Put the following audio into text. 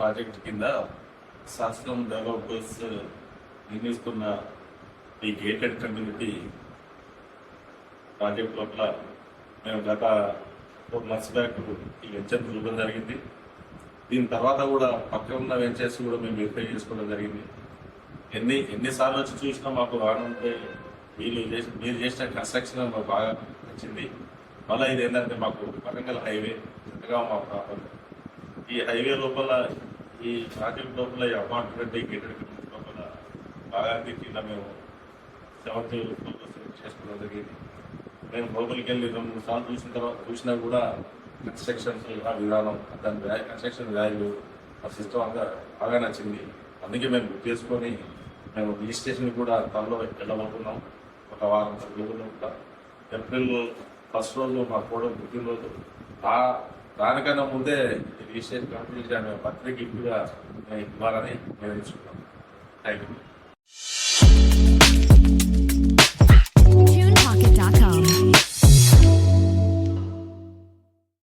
Project కింద శాస్త్రం developers నిర్మిస్తున్న ఈ గేటెడ్ కమ్యూనిటీ ప్రాజెక్ట్ లోపల మేము గత 4 months బ్యాక్ ఈ వెంచర్ చూడడం జరిగింది. దీని తర్వాత కూడా పక్కన ఉన్న వెంచర్స్ కూడా మేము వెరిఫై చేసుకోవడం జరిగింది. ఎన్నిసార్లు వచ్చి చూసినా మాకు రానుంటే మీరు చేసిన కన్స్ట్రక్షన్ మాకు బాగా నచ్చింది. మళ్ళీ ఇది ఏంటంటే మాకు వరంగల్ హైవే చక్కగా మా ప్రాపర్ ఈ హైవే లోపల ఈ ప్రాజెక్ట్ లోపల ఈ అపార్ట్మెంట్ ఈ గేటెడ్ కమ్యూనిటీ లోపల బాగా కింద మేము 7th floor సెలెక్ట్ చేసుకోవడం జరిగింది. మేము లోపలికి వెళ్ళి 2-3 సార్లు చూసినా కూడా కన్స్ట్రక్షన్స్ విధానం దాని కన్స్ట్రక్షన్ వాల్యూ ఆ సిస్టమ్ అంతా బాగా నచ్చింది. అందుకే మేము బుక్ చేసుకొని మేము రిజిస్ట్రేషన్ కూడా త్వరలో వెళ్ళబోతున్నాం. ఒక వారం 10 రోజుల్లో కూడా ఏప్రిల్ 1st రోజు మా కోడలు పుట్టినరోజు. దానికన్నా ముందే రిజిస్ట్రేషన్ కంప్లీట్ గా మేము బర్త్డే గిఫ్ట్గా ఇవ్వాలని నిర్ణయించుకున్నాం. Thank you.